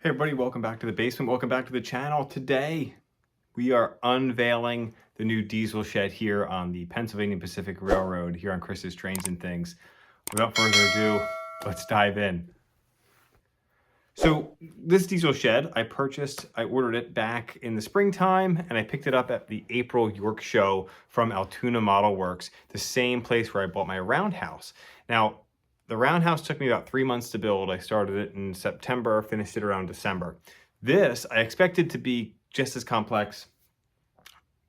Hey everybody, welcome back to the basement. Welcome back to the channel. Today, we are unveiling the new diesel shed here on the Pennsylvania Pacific Railroad here on Chris's Trains and Things. Without further ado, let's dive in. So this diesel shed I ordered it back in the springtime, and I picked it up at the April York show from Altoona Model Works, the same place where I bought my roundhouse. Now, the roundhouse took me about 3 months to build. I started it in September, finished it around December. This I expected to be just as complex.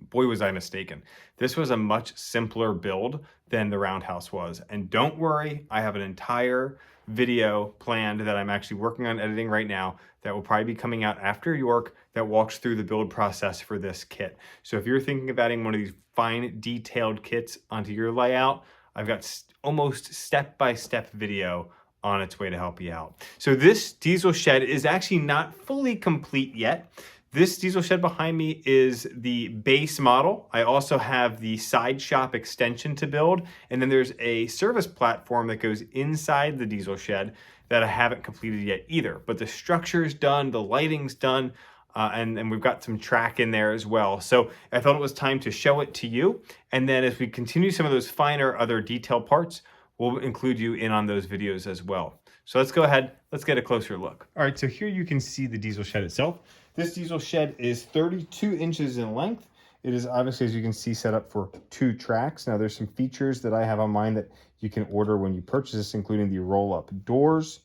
Boy, was I mistaken. This was a much simpler build than the roundhouse was. And don't worry, I have an entire video planned that I'm actually working on editing right now that will probably be coming out after York that walks through the build process for this kit. So if you're thinking of adding one of these fine detailed kits onto your layout, I've got almost step-by-step video on its way to help you out. So this diesel shed is actually not fully complete yet. This diesel shed behind me is the base model. I also have the side shop extension to build, and then there's a service platform that goes inside the diesel shed that I haven't completed yet either. But the structure's done, the lighting's done, and we've got some track in there as well. So I thought it was time to show it to you. And then as we continue some of those finer other detail parts, we'll include you in on those videos as well. So let's go ahead, let's get a closer look. All right, so here you can see the diesel shed itself. This diesel shed is 32 inches in length. It is obviously, as you can see, set up for 2 tracks. Now there's some features that I have on mine that you can order when you purchase this, including the roll-up doors.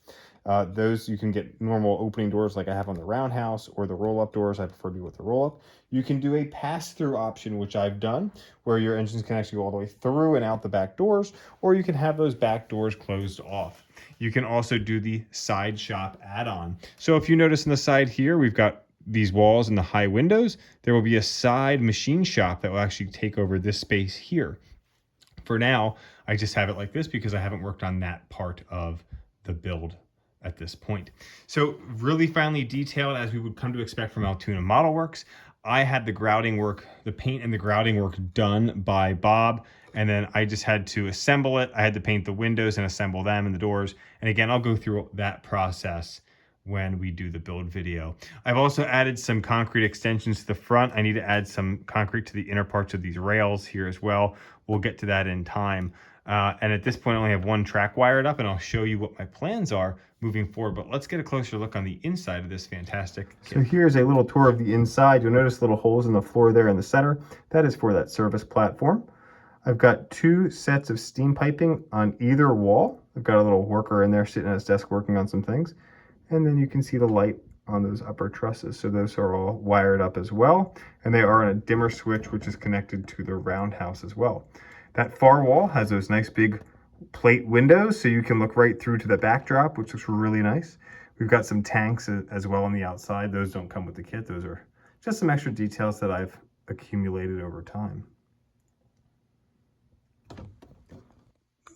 Those you can get normal opening doors like I have on the roundhouse, or the roll-up doors. I prefer to do with the roll-up. You can do a pass-through option, which I've done, where your engines can actually go all the way through and out the back doors, or you can have those back doors closed off. You can also do the side shop add-on. So if you notice in the side here, we've got these walls and the high windows. There will be a side machine shop that will actually take over this space here. For now, I just have it like this because I haven't worked on that part of the build at this point. So really finely detailed, as we would come to expect from Altoona Model Works. I had the grouting work, the paint and the grouting work done by Bob, and then I just had to assemble it. I had to paint the windows and assemble them and the doors. And again, I'll go through that process when we do the build video. I've also added some concrete extensions to the front. I need to add some concrete to the inner parts of these rails here as well. We'll get to that in time. And at this point, I only have 1 track wired up, and I'll show you what my plans are moving forward. But let's get a closer look on the inside of this fantastic kit. So here's a little tour of the inside. You'll notice little holes in the floor there in the center. That is for that service platform. I've got 2 sets of steam piping on either wall. I've got a little worker in there sitting at his desk working on some things. And then you can see the light on those upper trusses. So those are all wired up as well. And they are on a dimmer switch, which is connected to the roundhouse as well. That far wall has those nice big plate windows, so you can look right through to the backdrop, which looks really nice. We've got some tanks as well on the outside. Those don't come with the kit. Those are just some extra details that I've accumulated over time.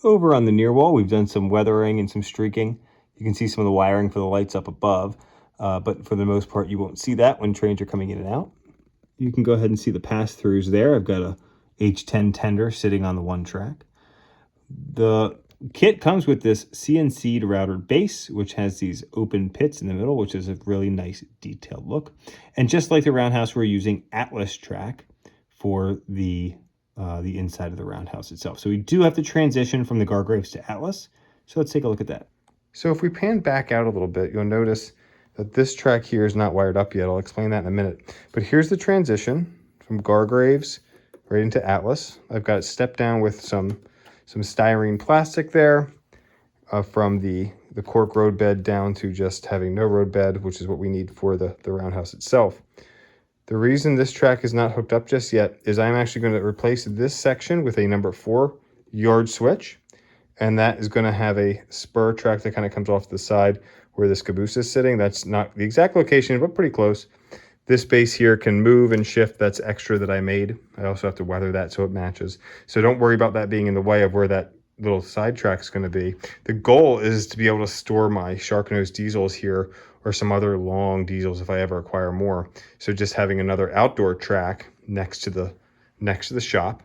Over on the near wall, we've done some weathering and some streaking. You can see some of the wiring for the lights up above, but for the most part, you won't see that when trains are coming in and out. You can go ahead and see the pass-throughs there. I've got a H10 tender sitting on the 1 track. The kit comes with this CNC'd router base, which has these open pits in the middle, which is a really nice detailed look. And just like the roundhouse, we're using Atlas track for the inside of the roundhouse itself. So we do have to transition from the Gargraves to Atlas. So let's take a look at that. So if we pan back out a little bit, you'll notice that this track here is not wired up yet. I'll explain that in a minute. But here's the transition from Gargraves right into Atlas. I've got it stepped down with some styrene plastic there from the cork road bed down to just having no road bed, which is what we need for the roundhouse itself. The reason this track is not hooked up just yet is I'm actually going to replace this section with a number 4 yard switch. And that is going to have a spur track that kind of comes off the side where this caboose is sitting. That's not the exact location, but pretty close. This base here can move and shift. That's extra that I made. I also have to weather that so it matches. So don't worry about that being in the way of where that little side track is going to be. The goal is to be able to store my shark nose diesels here, or some other long diesels if I ever acquire more. So just having another outdoor track next to the shop.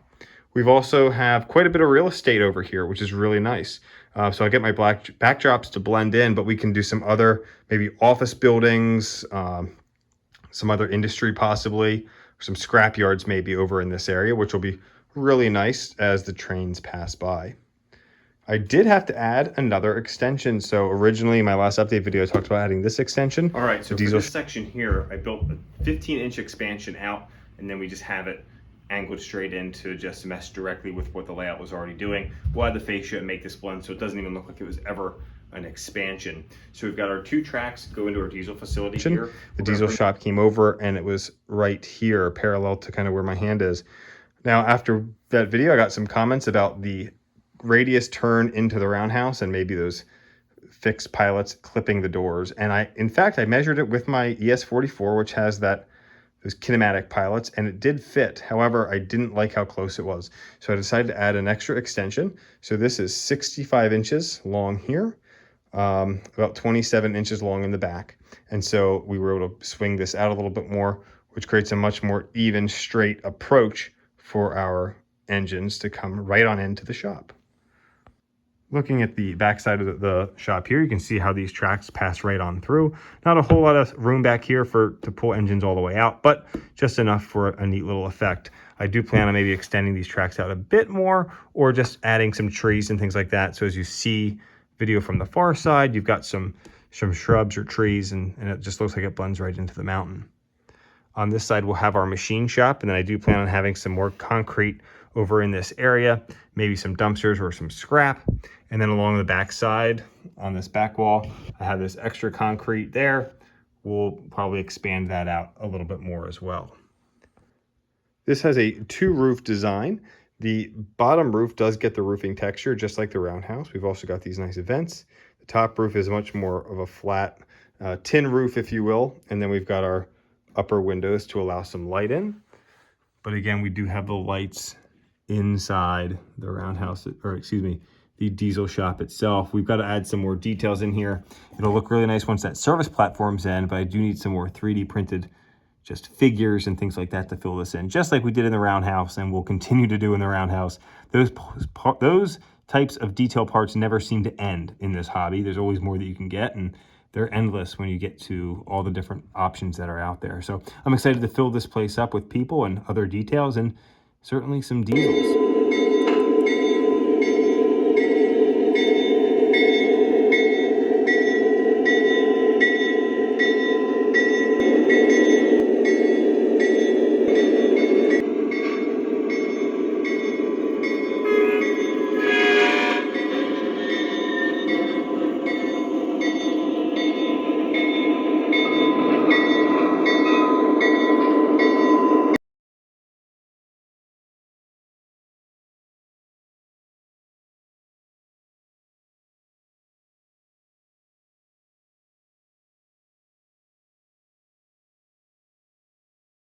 We've also have quite a bit of real estate over here, which is really nice. So I get my black backdrops to blend in, but we can do some other maybe office buildings, some other industry possibly, some scrap yards maybe over in this area, which will be really nice as the trains pass by. I did have to add another extension. So originally my last update video, I talked about adding this extension. All right, so for this section here, I built a 15-inch expansion out, and then we just have it angled straight in to just mesh directly with what the layout was already doing. We'll add the fascia and make this blend so it doesn't even look like it was ever an expansion. So we've got our 2 tracks go into our diesel facility here. The diesel shop came over and it was right here, parallel to kind of where my hand is. Now, after that video, I got some comments about the radius turn into the roundhouse and maybe those fixed pilots clipping the doors. And in fact, I measured it with my ES44, which has those kinematic pilots, and it did fit. However, I didn't like how close it was. So I decided to add an extra extension. So this is 65 inches long here, about 27 inches long in the back. And so we were able to swing this out a little bit more, which creates a much more even, straight approach for our engines to come right on into the shop. Looking at the back side of the shop here, you can see how these tracks pass right on through. Not a whole lot of room back here to pull engines all the way out, but just enough for a neat little effect. I do plan on maybe extending these tracks out a bit more, or just adding some trees and things like that. So as you see video from the far side, you've got some shrubs or trees, and it just looks like it blends right into the mountain. On this side, we'll have our machine shop, and then I do plan on having some more concrete over in this area, maybe some dumpsters or some scrap. And then along the back side, on this back wall, I have this extra concrete there. We'll probably expand that out a little bit more as well. This has a 2-roof design. The bottom roof does get the roofing texture, just like the roundhouse. We've also got these nice vents. The top roof is much more of a flat tin roof, if you will. And then we've got our upper windows to allow some light in. But again, we do have the lights inside the roundhouse, or excuse me, the diesel shop itself. We've got to add some more details in here. It'll look really nice once that service platform's in, but I do need some more 3D printed just figures and things like that to fill this in, just like we did in the roundhouse and we'll continue to do in the roundhouse. Those types of detail parts never seem to end in this hobby. There's always more that you can get, and they're endless when you get to all the different options that are out there. So I'm excited to fill this place up with people and other details, and certainly some diesels.